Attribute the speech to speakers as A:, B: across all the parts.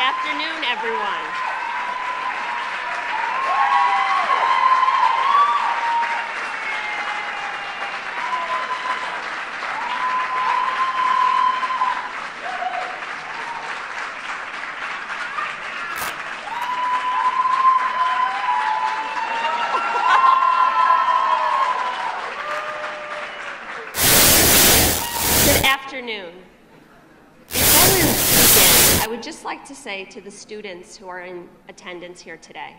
A: afternoon, everyone. Good afternoon. Before we begin, I would just like to say to the students who are in attendance here today,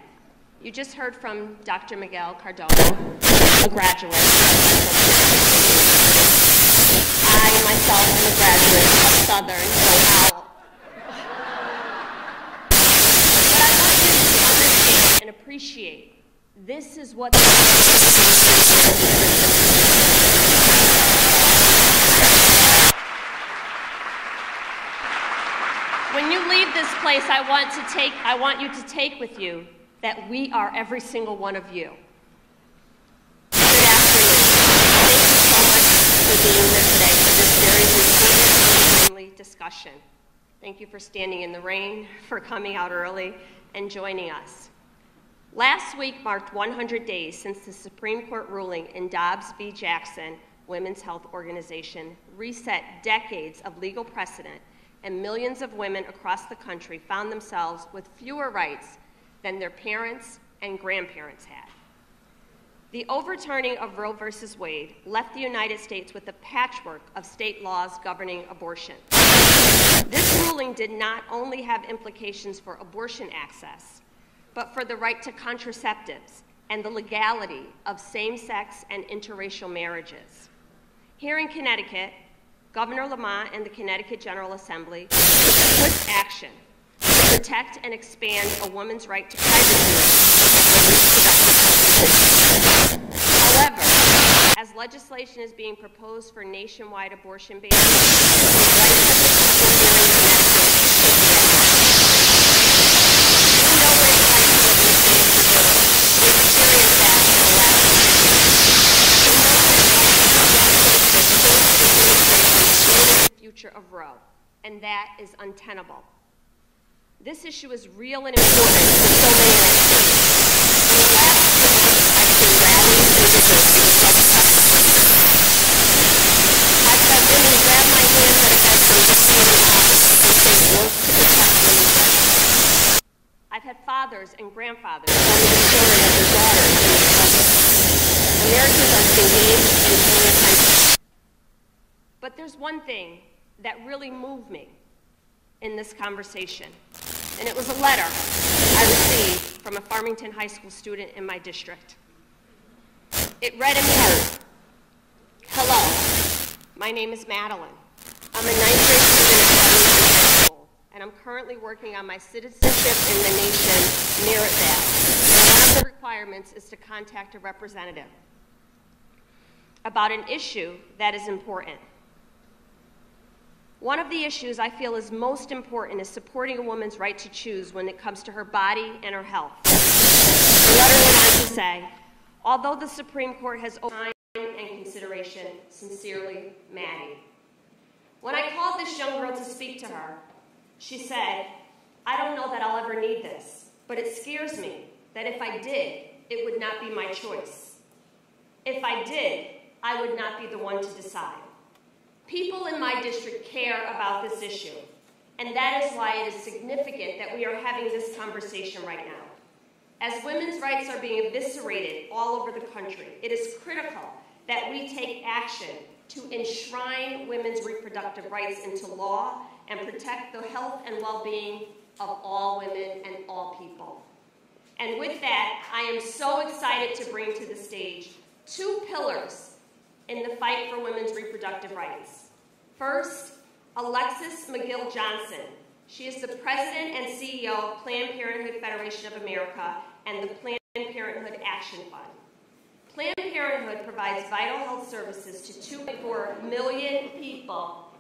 A: you just heard from Dr. Miguel Cardona, a graduate of Central Connecticut State University. I myself am a graduate of Southern, so but I want you to understand and appreciate this is what when you leave this place, I want you to take with you that we are every single one of you. Good afternoon. Thank you so much for being here today for this very important and timely discussion. Thank you for standing in the rain, for coming out early, and joining us. Last week marked 100 days since the Supreme Court ruling in Dobbs v. Jackson Women's Health Organization reset decades of legal precedent, and millions of women across the country found themselves with fewer rights than their parents and grandparents had. The overturning of Roe v. Wade left the United States with a patchwork of state laws governing abortion. This ruling did not only have implications for abortion access, but for the right to contraceptives and the legality of same-sex and interracial marriages. Here in Connecticut, Governor Lamont and the Connecticut General Assembly took swift action to protect and expand a woman's right to privacy and reproductive health. However, as legislation is being proposed for nationwide abortion bans, the rights of the people here in Connecticut we know what it's like to live in the state of New York. We experienced that in the last few years. We know what it's like to be the future of Roe, and that is untenable. This issue is real and important for so many of us. In the last few months, I've seen rallies and vigils to such practices. I've had women grab my hands at events and look me in the eyes and say, work to protect women's rights. I've had fathers and grandfathers tell me the story of their daughters in the struggle. Americans are engaged and paying attention. But there's one thing that really moved me in this conversation, and it was a letter I received from a Farmington High School student in my district. It read in part, "Hello, my name is Madeline. I'm a 9th grade student at Farmington High School, and I'm currently working on my Citizenship in the Nation merit badge. And one of the requirements is to contact a representative about an issue that is important. One of the issues I feel is most important is supporting a woman's right to choose when it comes to her body and her health." The letter went on to say, "Although the Supreme Court has time and consideration, sincerely, Maddie." When I called this young girl to speak to her, she said, "I don't know that I'll ever need this, but it scares me that if I did, it would not be my choice. If I did, I would not be the one to decide. People in my district care about this issue, and that is why it is significant that we are having this conversation right now. As women's rights are being eviscerated all over the country, it is critical that we take action to enshrine women's reproductive rights into law and protect the health and well-being of all women and all people." And with that, I am so excited to bring to the stage two pillars in the fight for women's reproductive rights. First, Alexis McGill Johnson. She is the President and CEO of Planned Parenthood Federation of America and the Planned Parenthood Action Fund. Planned Parenthood provides vital health services to 2.4 million people.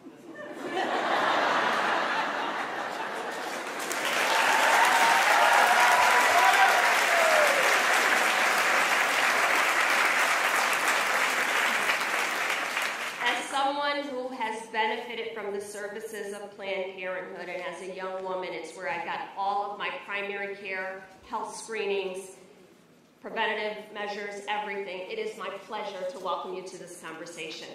A: As someone who has benefited from the services of Planned Parenthood and as a young woman. It's where I got all of my primary care, health screenings, preventative measures, everything. It is my pleasure to welcome you to this conversation.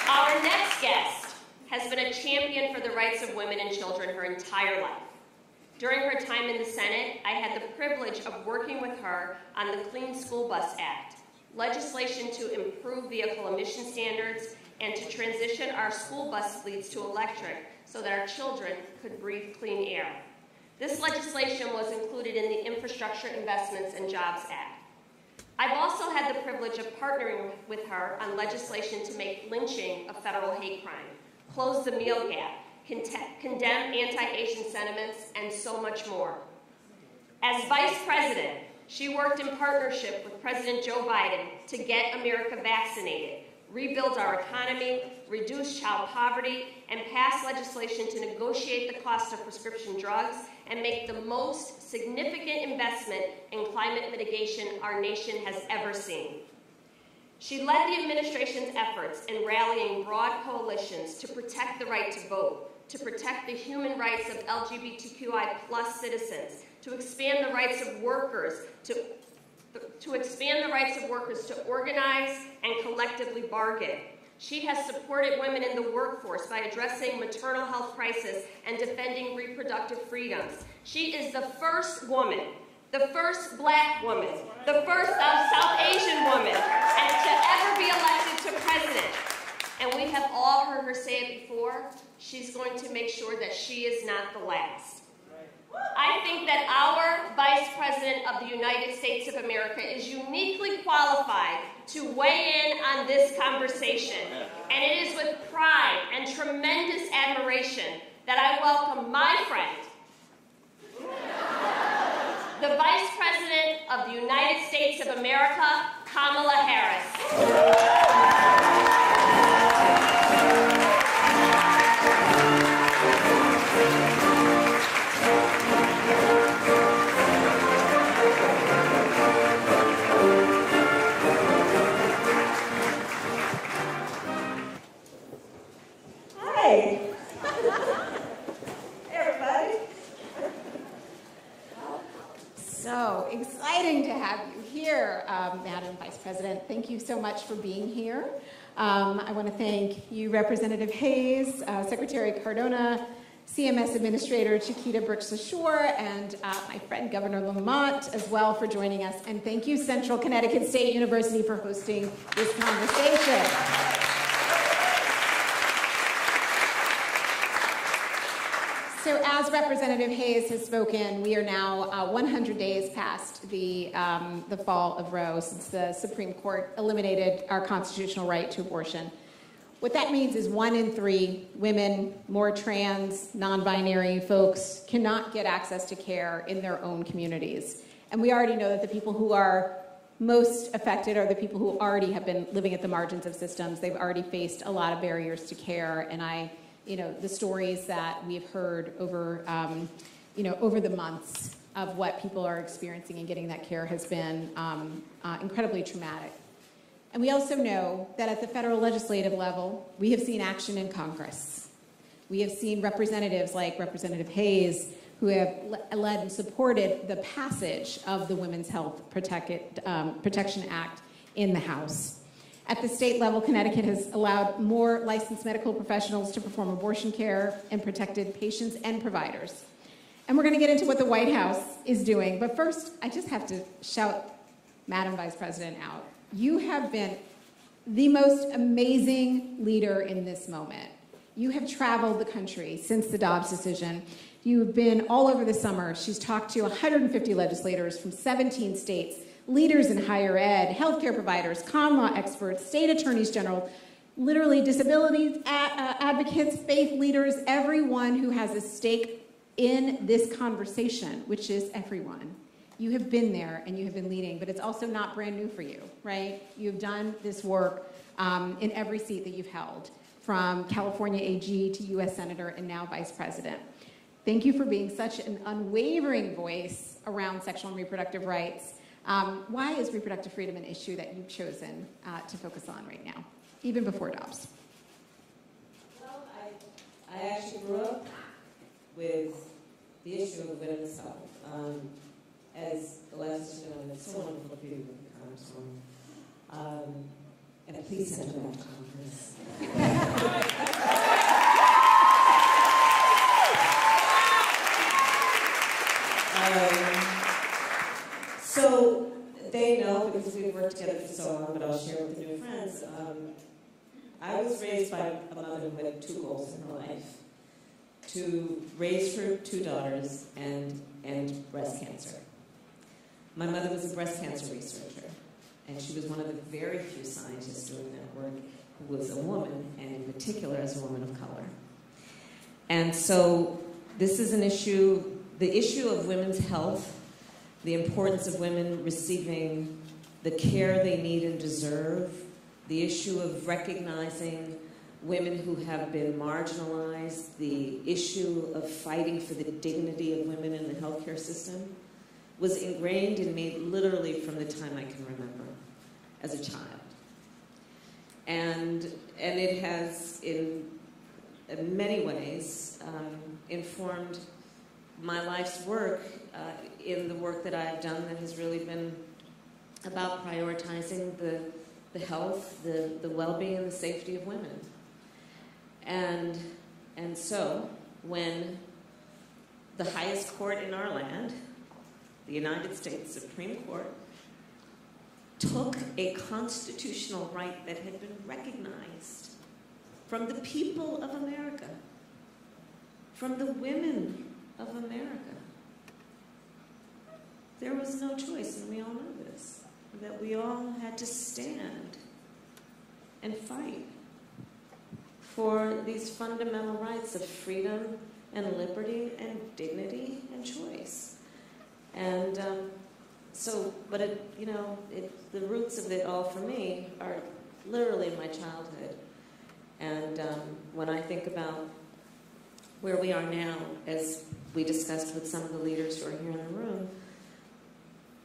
A: Our next guest has been a champion for the rights of women and children her entire life. During her time in the Senate, I had the privilege of working with her on the Clean School Bus Act, legislation to improve vehicle emission standards and to transition our school bus fleets to electric so that our children could breathe clean air. This legislation was included in the Infrastructure Investments and Jobs Act. I've also had the privilege of partnering with her on legislation to make lynching a federal hate crime, close the meal gap, condemn anti-Asian sentiments, and so much more. As Vice President, she worked in partnership with President Joe Biden to get America vaccinated, rebuild our economy, reduce child poverty, and pass legislation to negotiate the cost of prescription drugs and make the most significant investment in climate mitigation our nation has ever seen. She led the administration's efforts in rallying broad coalitions to protect the right to vote, to protect the human rights of LGBTQI+ citizens, to expand the rights of workers, to expand the rights of workers to organize and collectively bargain. She has supported women in the workforce by addressing maternal health crisis and defending reproductive freedoms. She is the first woman, the first Black woman, the first South Asian woman, and to ever be elected to president. And we have all heard her say it before. She's going to make sure that she is not the last. I think that our Vice President of the United States of America is uniquely qualified to weigh in on this conversation. And it is with pride and tremendous admiration that I welcome my friend, the Vice President of the United States of America, Kamala Harris.
B: So exciting to have you here, Madam Vice President. Thank you so much for being here. I want to thank you, Representative Hayes, Secretary Cardona, CMS Administrator Chiquita Brooks-LaSure, and my friend Governor Lamont as well for joining us. And thank you, Central Connecticut State University, for hosting this conversation. So as Representative Hayes has spoken, we are now 100 days past the fall of Roe, since the Supreme Court eliminated our constitutional right to abortion. What that means is 1 in 3 women, more trans, non-binary folks cannot get access to care in their own communities. And we already know that the people who are most affected are the people who already have been living at the margins of systems. They've already faced a lot of barriers to care, and the stories that we've heard over, over the months of what people are experiencing and getting that care has been incredibly traumatic. And we also know that at the federal legislative level, we have seen action in Congress. We have seen representatives like Representative Hayes who have led and supported the passage of the Women's Health Protection Act in the House. At the state level, Connecticut has allowed more licensed medical professionals to perform abortion care and protected patients and providers. And we're going to get into what the White House is doing. But first, I just have to shout Madam Vice President out. You have been the most amazing leader in this moment. You have traveled the country since the Dobbs decision. You've been all over the summer. She's talked to 150 legislators from 17 states, leaders in higher ed, healthcare providers, con law experts, state attorneys general, literally disability advocates, faith leaders, everyone who has a stake in this conversation, which is everyone. You have been there and you have been leading, but it's also not brand new for you, right? You've done this work in every seat that you've held, from California AG to US Senator and now Vice President. Thank you for being such an unwavering voice around sexual and reproductive rights. Why is reproductive freedom an issue that you've chosen to focus on right now, even before Dobbs?
C: Well, I actually grew up with the issue of women's health. As the last gentleman, it's so wonderful to be with the Congresswoman. And please send her back to Congress. So they know, because we've worked together for so long, but I'll share with the new friends. I was raised by a mother who had two goals in her life: to raise her two daughters and end breast cancer. My mother was a breast cancer researcher, and she was one of the very few scientists doing that work who was a woman, and in particular as a woman of color. And so this is an issue, the issue of women's health, the importance of women receiving the care they need and deserve, the issue of recognizing women who have been marginalized, the issue of fighting for the dignity of women in the healthcare system, was ingrained in me literally from the time I can remember as a child. And it has, in many ways, informed my life's work in the work that I've done that has really been about prioritizing the health, the well-being, and the safety of women. And so when the highest court in our land, the United States Supreme Court, took a constitutional right that had been recognized from the people of America, from the women of America, there was no choice, and we all know this, that we all had to stand and fight for these fundamental rights of freedom and liberty and dignity and choice. And the roots of it all for me are literally my childhood. And when I think about where we are now, as we discussed with some of the leaders who are here in the room,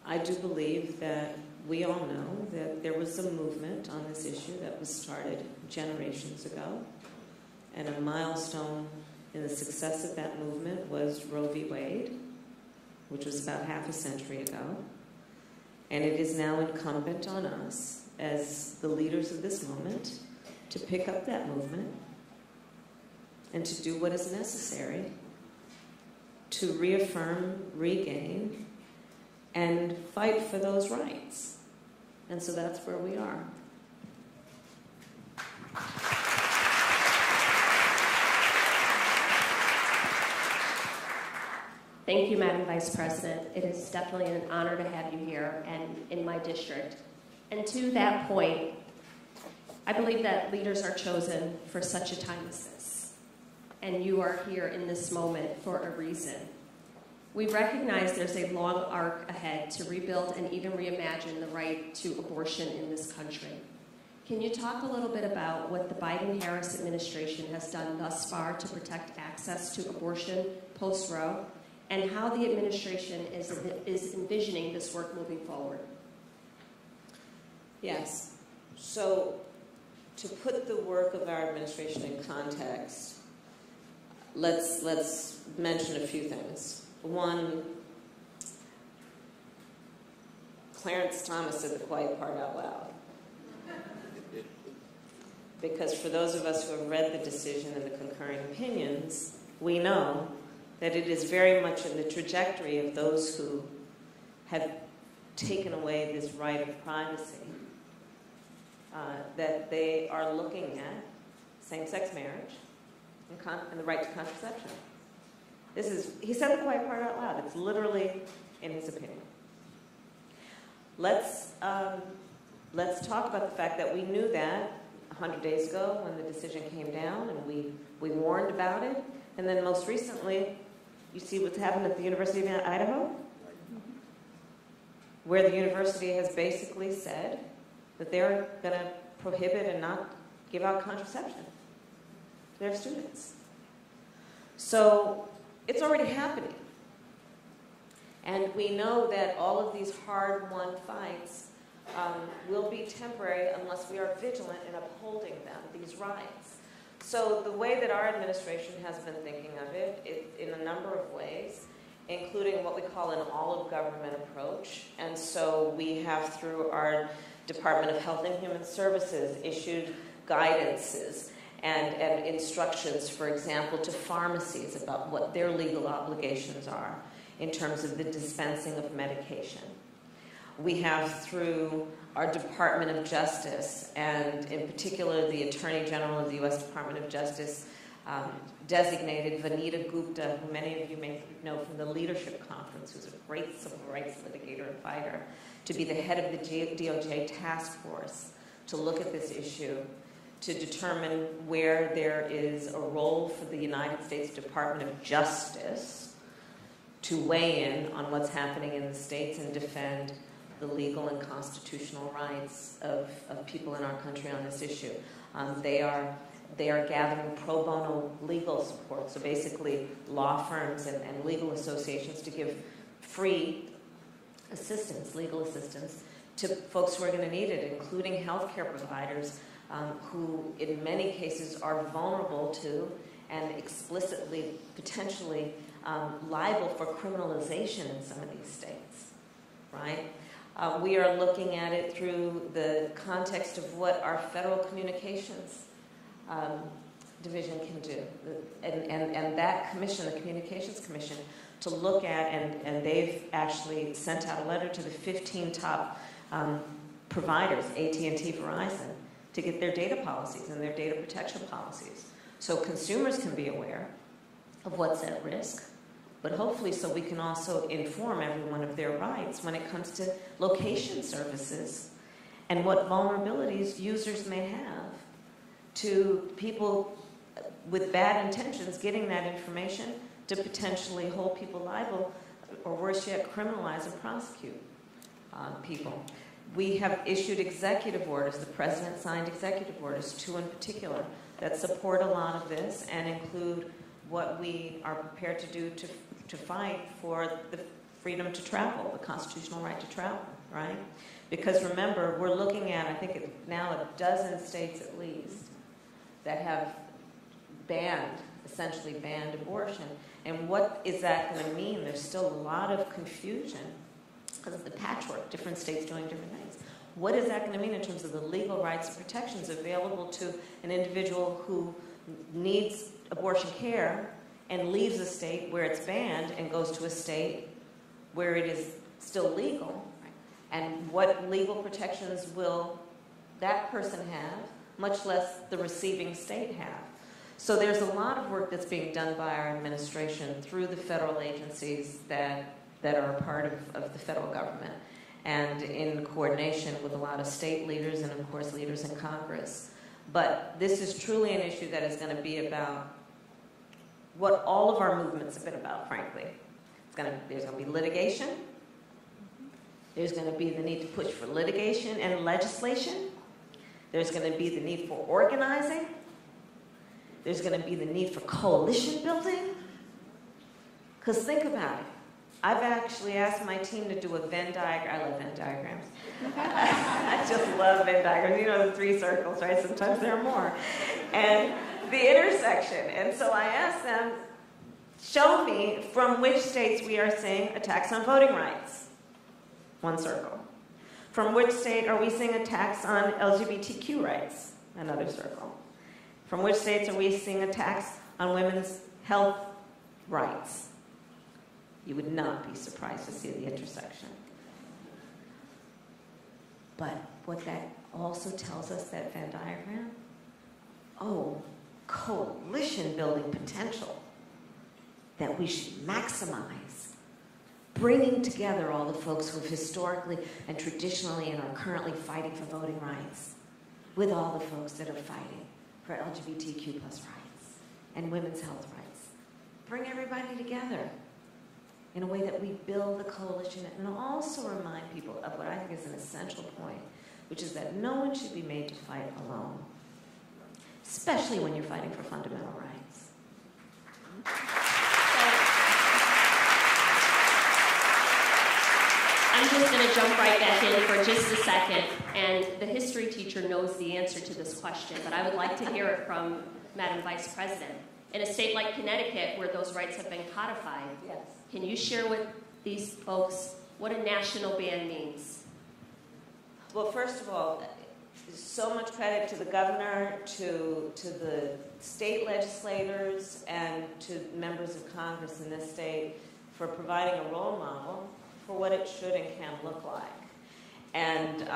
C: I do believe that we all know that there was a movement on this issue that was started generations ago. And a milestone in the success of that movement was Roe v. Wade, which was about half a century ago. And it is now incumbent on us, as the leaders of this moment, to pick up that movement and to do what is necessary to reaffirm, regain, and fight for those rights. And so that's where we are.
A: Thank you, Madam Vice President. It is definitely an honor to have you here and in my district. And to that point, I believe that leaders are chosen for such a time as this. And you are here in this moment for a reason. We recognize there's a long arc ahead to rebuild and even reimagine the right to abortion in this country. Can you talk a little bit about what the Biden-Harris administration has done thus far to protect access to abortion post-Roe, and how the administration is envisioning this work moving forward?
C: Yes. So to put the work of our administration in context, let's mention a few things. One, Clarence Thomas said the quiet part out loud. Because for those of us who have read the decision and the concurring opinions, we know that it is very much in the trajectory of those who have taken away this right of privacy, that they are looking at same-sex marriage and the right to contraception. He said the quiet part out loud. It's literally in his opinion. Let's talk about the fact that we knew that 100 days ago when the decision came down, and we warned about it. And then most recently, you see what's happened at the University of Idaho, where the university has basically said that they're going to prohibit and not give out contraception to their students. So it's already happening. And we know that all of these hard-won fights will be temporary unless we are vigilant in upholding them, these rights. So the way that our administration has been thinking of it in a number of ways, including what we call an all-of-government approach. And so we have, through our Department of Health and Human Services, issued guidances and instructions, for example, to pharmacies about what their legal obligations are in terms of the dispensing of medication. We have, through our Department of Justice, and in particular the Attorney General of the U.S. Department of Justice, designated Vanita Gupta, who many of you may know from the Leadership Conference, who's a great civil rights litigator and fighter, to be the head of the DOJ task force to look at this issue, to determine where there is a role for the United States Department of Justice to weigh in on what's happening in the states and defend the legal and constitutional rights of people in our country on this issue. They are gathering pro bono legal support, so basically law firms and legal associations to give free assistance, legal assistance, to folks who are going to need it, including healthcare providers who in many cases are vulnerable to and explicitly, potentially liable for criminalization in some of these states, right? We are looking at it through the context of what our federal communications division can do. And that commission, the Communications Commission, to look at, and they've actually sent out a letter to the 15 top providers, AT&T, Verizon, to get their data policies and their data protection policies. So consumers can be aware of what's at risk, but hopefully so we can also inform everyone of their rights when it comes to location services and what vulnerabilities users may have to people with bad intentions getting that information to potentially hold people liable, or worse yet, criminalize and prosecute people. We have issued executive orders. The President signed executive orders, 2 in particular, that support a lot of this and include what we are prepared to do to fight for the freedom to travel, the constitutional right to travel, right? Because remember, we're looking at, I think now a dozen states at least, that have essentially banned abortion. And what is that going to mean? There's still a lot of confusion because of the patchwork, different states doing different things. What is that going to mean in terms of the legal rights and protections available to an individual who needs abortion care and leaves a state where it's banned and goes to a state where it is still legal? And what legal protections will that person have, much less the receiving state have? So there's a lot of work that's being done by our administration through the federal agencies that are a part of the federal government, and in coordination with a lot of state leaders and, of course, leaders in Congress. But this is truly an issue that is going to be about what all of our movements have been about, frankly. There's going to be litigation. There's going to be the need to push for litigation and legislation. There's going to be the need for organizing. There's going to be the need for coalition building. Because think about it. I've actually asked my team to do a Venn diagram. I love Venn diagrams. I just love Venn diagrams. You know, the 3 circles, right? Sometimes there are more. And the intersection. And so I asked them, show me from which states we are seeing attacks on voting rights. 1 circle. From which state are we seeing attacks on LGBTQ rights? Another circle. From which states are we seeing attacks on women's health rights? You would not be surprised to see the intersection. But what that also tells us, that Venn diagram, coalition building potential that we should maximize, bringing together all the folks who have historically and traditionally and are currently fighting for voting rights with all the folks that are fighting for LGBTQ+ rights and women's health rights. Bring everybody together in a way that we build the coalition, and also remind people of what I think is an essential point, which is that no one should be made to fight alone, especially when you're fighting for fundamental rights.
A: just going to jump right back in for just a second, and the history teacher knows the answer to this question, but I would like to hear it from Madam Vice President. In a state like Connecticut, where those rights have been codified,
C: Yes.
A: can you share with these folks what a national ban means?
C: Well, first of all, so much credit to the governor, to the state legislators, and to members of Congress in this state for providing a role model for what it should and can look like. And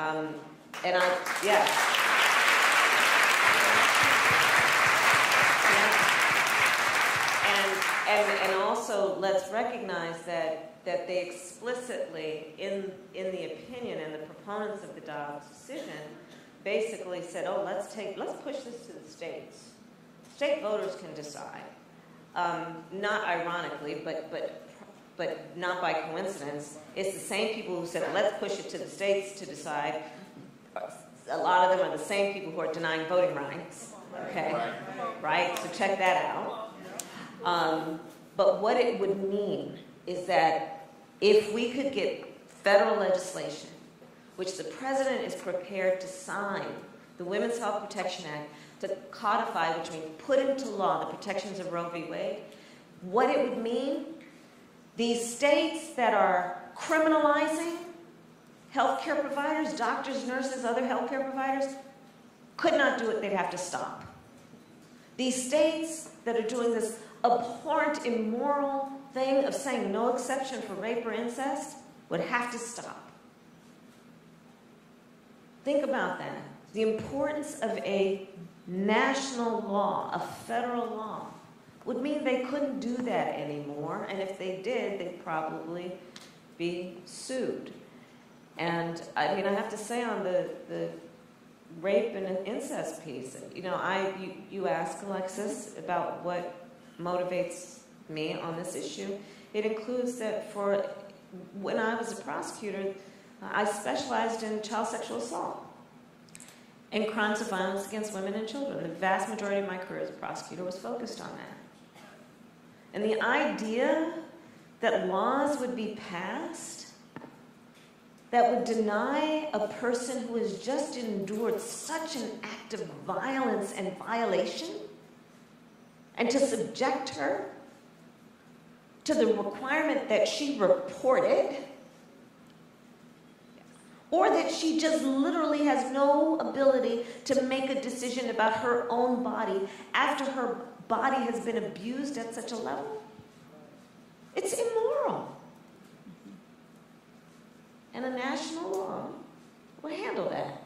C: also let's recognize that they explicitly, in the opinion and the proponents of the Dobbs decision, basically said, oh, let's push this to the states. State voters can decide. Not ironically, but not by coincidence, it's the same people who said, let's push it to the states to decide. A lot of them are the same people who are denying voting rights. Okay? Right? So check that out. But what it would mean is that if we could get federal legislation, which the president is prepared to sign, the Women's Health Protection Act, to codify, which means put into law the protections of Roe v. Wade, what it would mean, these states that are criminalizing healthcare providers, doctors, nurses, other healthcare providers, could not do it, they'd have to stop. These states that are doing this abhorrent, immoral thing of saying no exception for rape or incest would have to stop. Think about that. The importance of a national law, a federal law, would mean they couldn't do that anymore, and if they did, they'd probably be sued. And I mean, I have to say on the rape and incest piece, you ask Alexis about what motivates me on this issue. It includes that when I was a prosecutor, I specialized in child sexual assault and crimes of violence against women and children. The vast majority of my career as a prosecutor was focused on that. And the idea that laws would be passed that would deny a person who has just endured such an act of violence and violation, and to subject her to the requirement that she report it, or that she just literally has no ability to make a decision about her own body after her body has been abused at such a level. It's immoral. And a national law will handle that.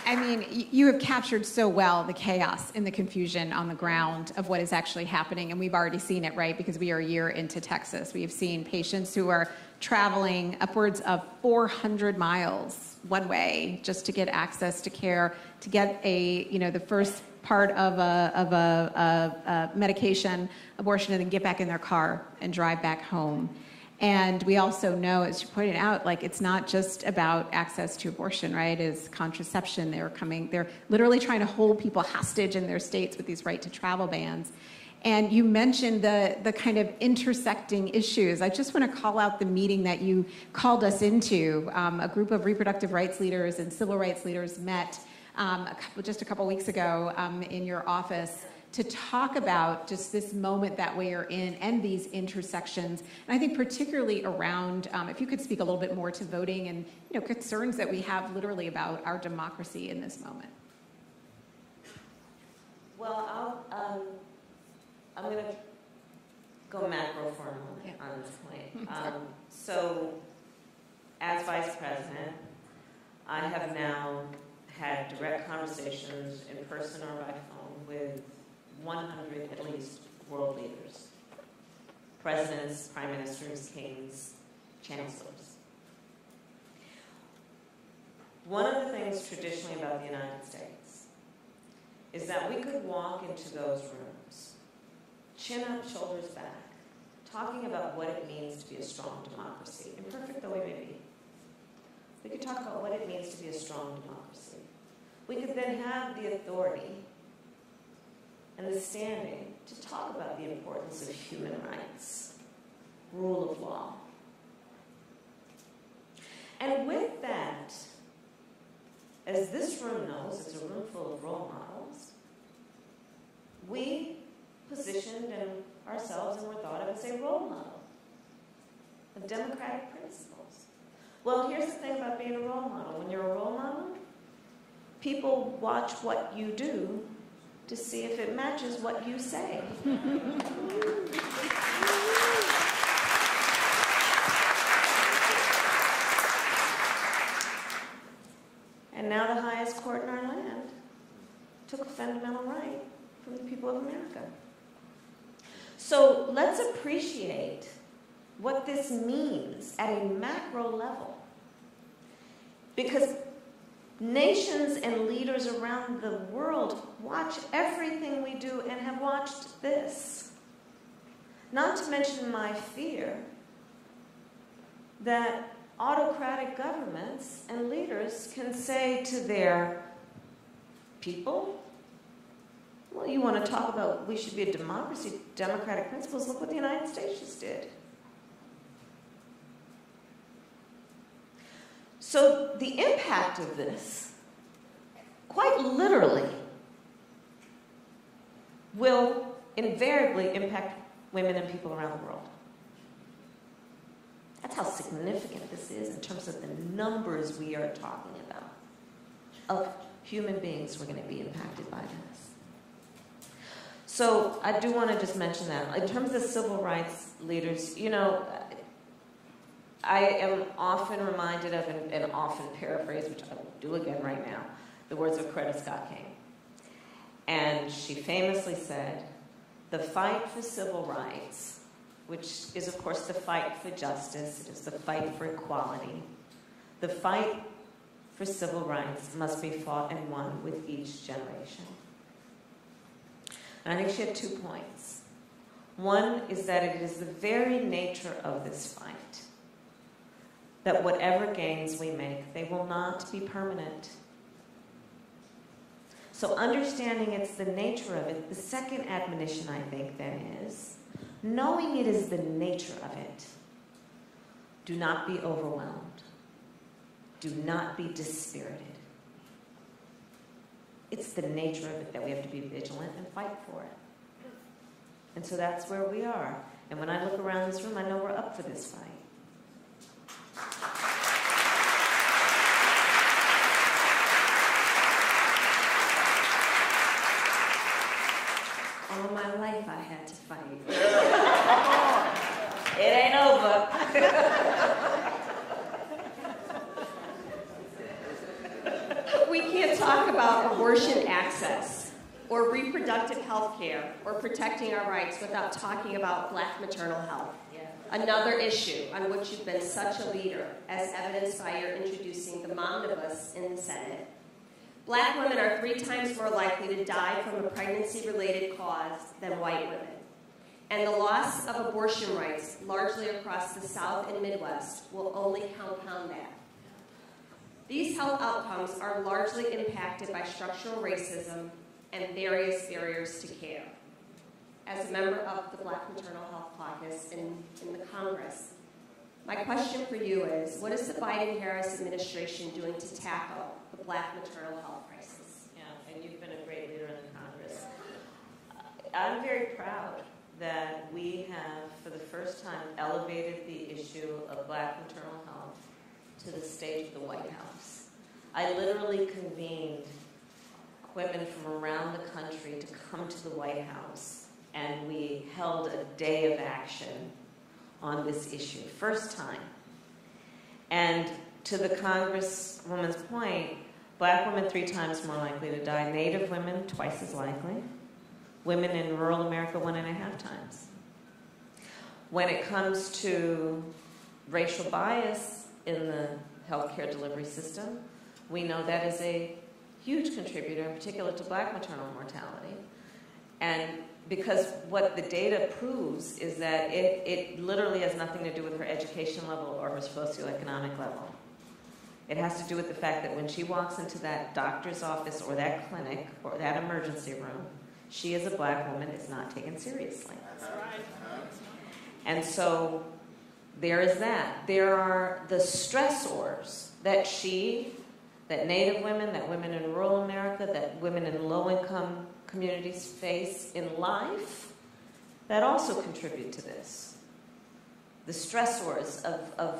B: I mean, you have captured so well the chaos and the confusion on the ground of what is actually happening, and we've already seen it, right? Because we are a year into Texas. We have seen patients who are traveling upwards of 400 miles one way just to get access to care, to get the first part of a medication, abortion, and then get back in their car and drive back home. And we also know, as you pointed out, it's not just about access to abortion, right? It's contraception. They're literally trying to hold people hostage in their states with these right to travel bans. And you mentioned the kind of intersecting issues. I just want to call out the meeting that you called us into. A group of reproductive rights leaders and civil rights leaders met just a couple weeks ago in your office to talk about just this moment that we are in and these intersections. And I think particularly around, if you could speak a little bit more to voting and concerns that we have literally about our democracy in this moment.
C: Well, I'm going to go macro for a moment on this point. So, as Vice President, I have now had direct conversations in person or by phone with 100 at least world leaders, presidents, prime ministers, kings, chancellors. One of the things traditionally about the United States is that we could walk into those rooms, chin up, shoulders back, talking about what it means to be a strong democracy, imperfect though we may be. We could talk about what it means to be a strong democracy. we could then have the authority and the standing to talk about the importance of human rights, rule of law. And with that, as this room knows, it's a room full of role models, we positioned ourselves and were thought of as a role model of democratic principles. Well, here's the thing about being a role model. When you're a role model, people watch what you do to see if it matches what you say. And now the highest court in our land took a fundamental right from the people of America. So let's appreciate what this means at a macro level. Because nations and leaders around the world watch everything we do and have watched this. Not to mention my fear that autocratic governments and leaders can say to their people, well, you want to talk about we should be a democracy, democratic principles, look what the United States just did. So the impact of this, quite literally, will invariably impact women and people around the world. That's how significant this is in terms of the numbers we are talking about of human beings who are going to be impacted by this. So I do want to just mention that. In terms of civil rights leaders, you know, I am often reminded of and often paraphrase, which I will do again right now, the words of Coretta Scott King. And she famously said, the fight for civil rights, which is, of course, the fight for justice, it is the fight for equality. The fight for civil rights must be fought and won with each generation. And I think she had 2 points. One is that it is the very nature of this fight that whatever gains we make, they will not be permanent. So understanding it's the nature of it, the second admonition, I think, then is, knowing it is the nature of it, do not be overwhelmed. Do not be dispirited. It's the nature of it that we have to be vigilant and fight for it. And so that's where we are. And when I look around this room, I know we're up for this fight. All my life I had to fight. It ain't over.
A: We can't talk about abortion access or reproductive health care or protecting our rights without talking about Black maternal health. Another issue on which you've been such a leader, as evidenced by your introducing the Momnibus in the Senate. Black women are 3 times more likely to die from a pregnancy-related cause than white women. And the loss of abortion rights, largely across the South and Midwest, will only compound that. These health outcomes are largely impacted by structural racism and various barriers to care. As a member of the Black Maternal Health Caucus in the Congress, my question for you is, what is the Biden-Harris administration doing to tackle the Black maternal health crisis?
C: Yeah, and you've been a great leader in the Congress. I'm very proud that we have, for the first time, elevated the issue of Black maternal health to the stage of the White House. I literally convened women from around the country to come to the White House, and we held a day of action on this issue, first time. And to the Congresswoman's point, Black women 3 times more likely to die, Native women twice as likely, women in rural America 1.5 times. When it comes to racial bias in the healthcare delivery system, we know that is a huge contributor, in particular to Black maternal mortality. And because what the data proves is that it literally has nothing to do with her education level or her socioeconomic level. It has to do with the fact that when she walks into that doctor's office or that clinic or that emergency room, she as a black woman is not taken seriously. That's right. And so there is that. There are the stressors that Native women, that women in rural America, that women in low-income communities face in life that also contribute to this. The stressors of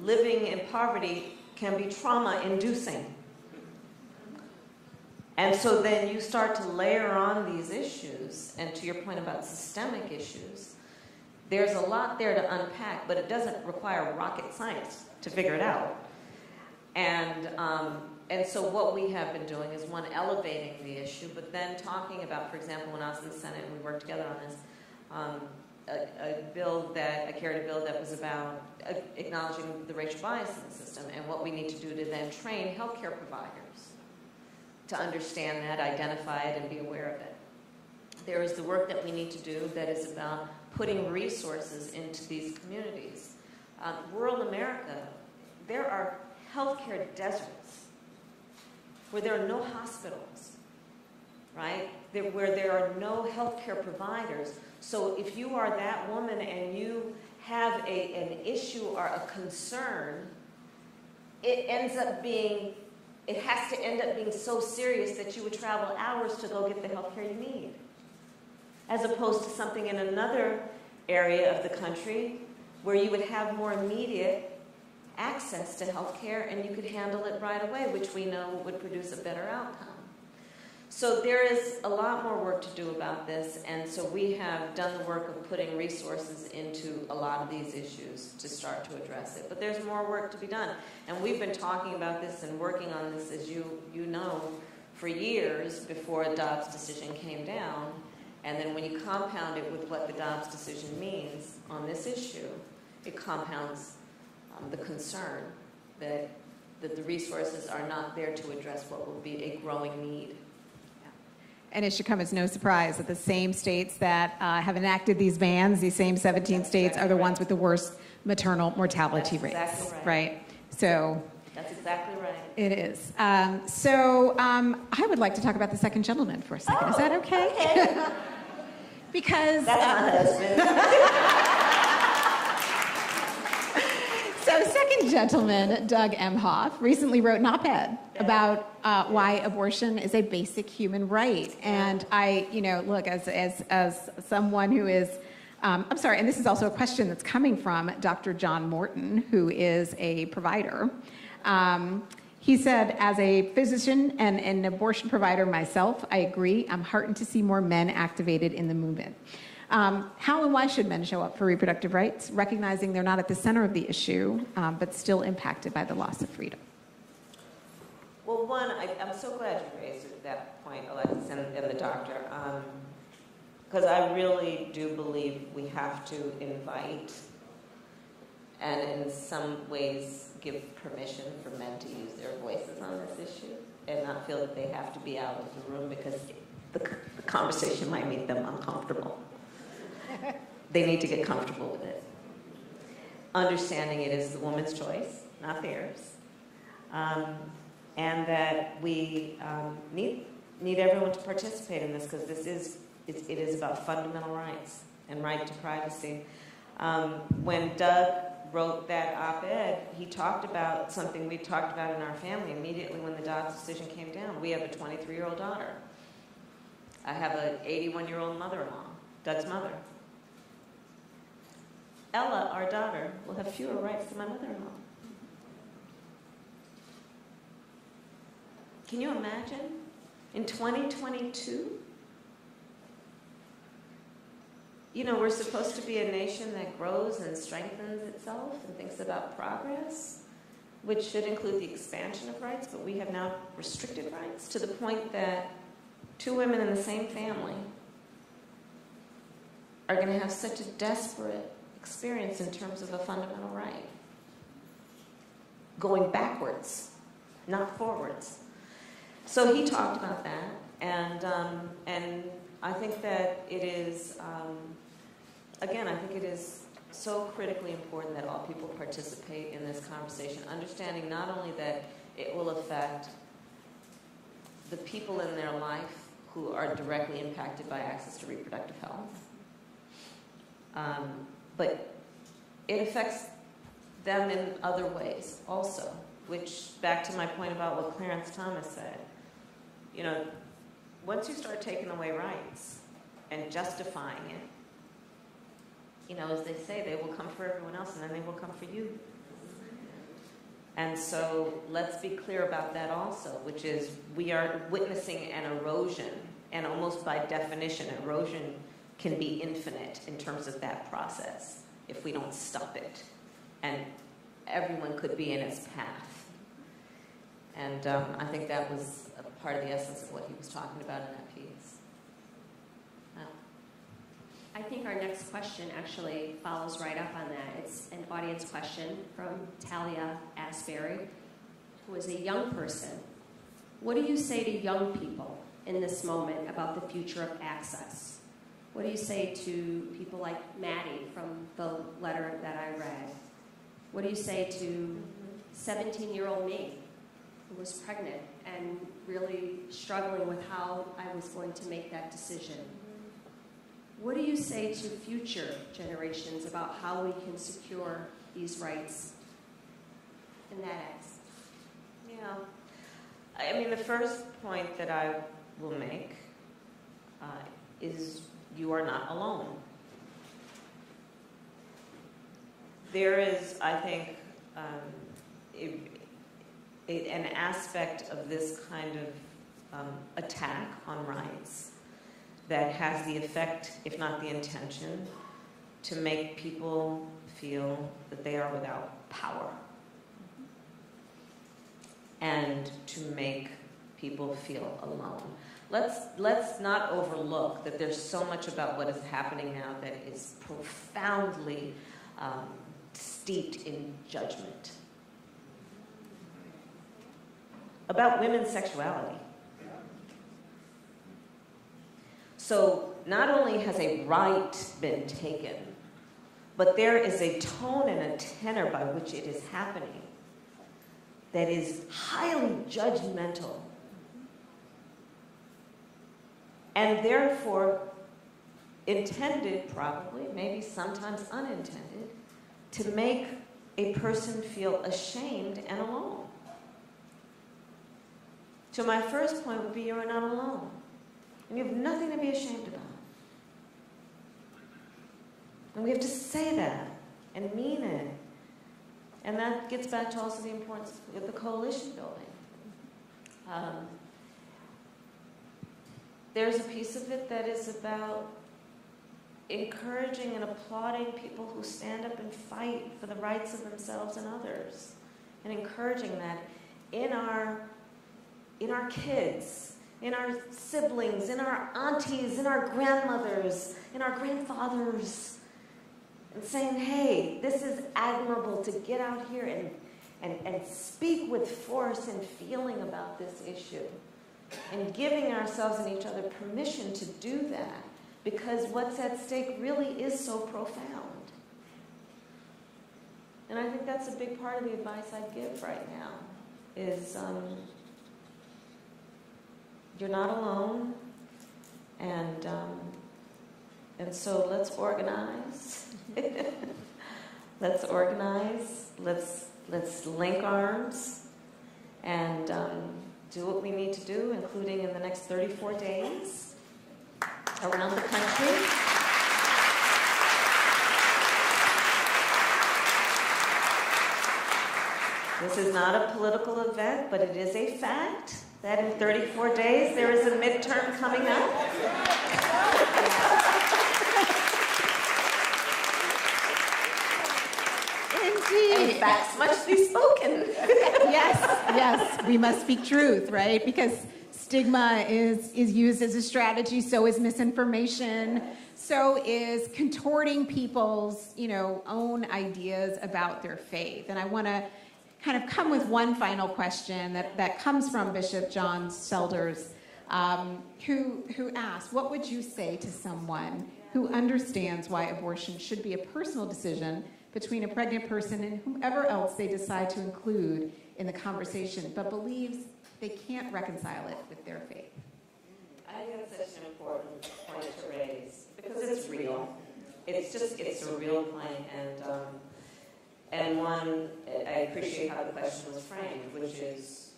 C: living in poverty can be trauma-inducing. And so then you start to layer on these issues, and to your point about systemic issues, there's a lot there to unpack, but it doesn't require rocket science to figure it out. And so what we have been doing is, one, elevating the issue, but then talking about, for example, when I was in the Senate and we worked together on this, I carried a bill that was about acknowledging the racial bias in the system and what we need to do to then train healthcare providers to understand that, identify it, and be aware of it. There is the work that we need to do that is about putting resources into these communities. Rural America, there are healthcare deserts where there are no hospitals, right? Where there are no healthcare providers. So if you are that woman and you have an issue or a concern, it has to end up being so serious that you would travel hours to go get the healthcare you need, as opposed to something in another area of the country where you would have more immediate access to health care and you could handle it right away, which we know would produce a better outcome. So there is a lot more work to do about this, and so we have done the work of putting resources into a lot of these issues to start to address it. But there's more work to be done. And we've been talking about this and working on this, as you know, for years before a Dobbs decision came down. And then when you compound it with what the Dobbs decision means on this issue, it compounds the concern that the resources are not there to address what will be a growing need. Yeah.
B: And it should come as no surprise that the same states that have enacted these bans, these same 17 states, are the ones with the worst maternal mortality rates.
C: Exactly
B: right. So
C: that's exactly right.
B: It is. I would like to talk about the second gentleman for a second. Is that okay?
C: Okay.
B: Because
C: that's my husband.
B: So, second gentleman, Doug Emhoff, recently wrote an op-ed about why abortion is a basic human right. And I, look, as someone who is, I'm sorry, and this is also a question that's coming from Dr. John Morton, who is a provider. He said, as a physician and an abortion provider myself, I agree. I'm heartened to see more men activated in the movement. How and why should men show up for reproductive rights, recognizing they're not at the center of the issue, but still impacted by the loss of freedom?
C: Well, one, I'm so glad you raised that point, Alexis, and the doctor, because I really do believe we have to invite and in some ways give permission for men to use their voices on this issue and not feel that they have to be out of the room because the conversation might make them uncomfortable. They need to get comfortable with it. Understanding it is the woman's choice, not theirs. And that we need everyone to participate in this because it is about fundamental rights and right to privacy. When Doug wrote that op-ed, he talked about something we talked about in our family immediately when the Dobbs decision came down. We have a 23-year-old daughter. I have an 81-year-old mother-in-law, Doug's mother. Ella, our daughter, will have fewer rights than my mother-in-law. Can you imagine? In 2022? We're supposed to be a nation that grows and strengthens itself and thinks about progress, which should include the expansion of rights, but we have now restricted rights to the point that two women in the same family are going to have such a desperate experience in terms of a fundamental right. Going backwards, not forwards. So he talked about that, and I think that it is, again, I think it is so critically important that all people participate in this conversation, understanding not only that it will affect the people in their life who are directly impacted by access to reproductive health, but it affects them in other ways also, which, back to my point about what Clarence Thomas said, you know, once you start taking away rights and justifying it, you know, as they say, they will come for everyone else and then they will come for you. And so let's be clear about that also, which is we are witnessing an erosion, and almost by definition, erosion can be infinite in terms of that process if we don't stop it. And everyone could be in its path. And I think that was a part of the essence of what he was talking about in that piece.
A: I think our next question actually follows right up on that. It's an audience question from Talia Asbury, who is a young person. What do you say to young people in this moment about the future of access? What do you say to people like Maddie from the letter that I read? What do you say to 17-year-old me, who was pregnant and really struggling with how I was going to make that decision? What do you say to future generations about how we can secure these rights in that access?
C: Yeah. I mean, the first point that I will make is you are not alone. There is, I think, an aspect of this kind of attack on rights that has the effect, if not the intention, to make people feel that they are without power. And to make people feel alone. Let's not overlook that there's so much about what is happening now that is profoundly steeped in judgment. About women's sexuality. So not only has a right been taken, but there is a tone and a tenor by which it is happening that is highly judgmental and therefore intended, probably, maybe sometimes unintended, to make a person feel ashamed and alone. So my first point would be you are not alone. And you have nothing to be ashamed about. And we have to say that and mean it. And that gets back to also the importance of the coalition building. There's a piece of it that is about encouraging and applauding people who stand up and fight for the rights of themselves and others. And encouraging that in our kids, in our siblings, in our aunties, in our grandmothers, in our grandfathers, and saying, hey, this is admirable to get out here and speak with force and feeling about this issue, and giving ourselves and each other permission to do that, because what's at stake really is so profound. And I think that's a big part of the advice I'd give right now, is you're not alone, and so let's organize. Let's organize. Let's link arms, and do what we need to do, including in the next 34 days around the country. This is not a political event, but it is a fact that in 34 days there is a midterm coming up.
B: Indeed.
C: And facts must be spoken.
B: Yes, we must speak truth, right? Because stigma is used as a strategy, so is misinformation, so is contorting people's, own ideas about their faith. And I want to kind of come with one final question that comes from Bishop John Selders, who asked, what would you say to someone who understands why abortion should be a personal decision between a pregnant person and whomever else they decide to include in the conversation, but believes they can't reconcile it with their faith.
C: I think that's such an important point to raise because it's real. It's a real point, and one, I appreciate how the question was framed, which is,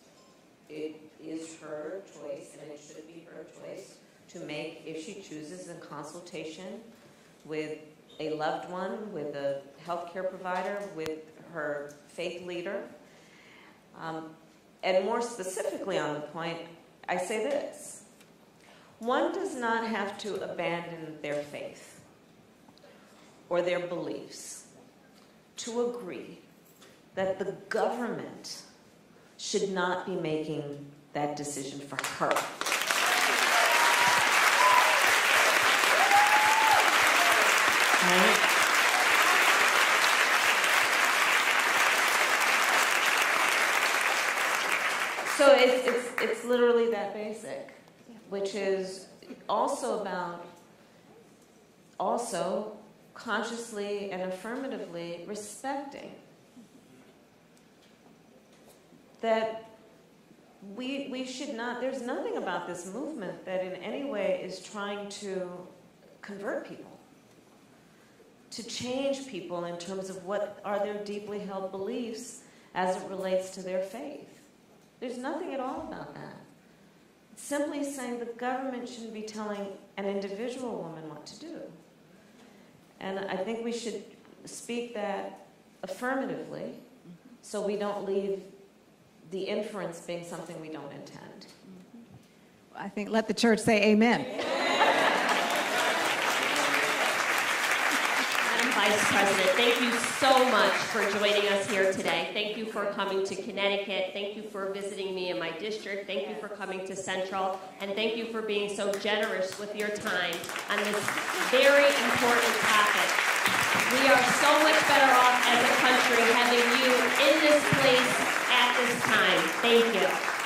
C: it is her choice, and it should be her choice to make if she chooses in consultation with a loved one, with a healthcare provider, with her faith leader. And more specifically on the point, I say this. One does not have to abandon their faith or their beliefs to agree that the government should not be making that decision for her. Right? So it's literally that basic, which is also about consciously and affirmatively respecting that we should not, there's nothing about this movement that in any way is trying to convert people, to change people in terms of what are their deeply held beliefs as it relates to their faith. There's nothing at all about that. It's simply saying the government shouldn't be telling an individual woman what to do. And I think we should speak that affirmatively so we don't leave the inference being something we don't intend.
B: I think let the church say amen.
A: Madam Vice President, thank you so much for joining us here today. Thank you for coming to Connecticut. Thank you for visiting me in my district. Thank you for coming to Central. And thank you for being so generous with your time on this very important topic. We are so much better off as a country having you in this place at this time. Thank you.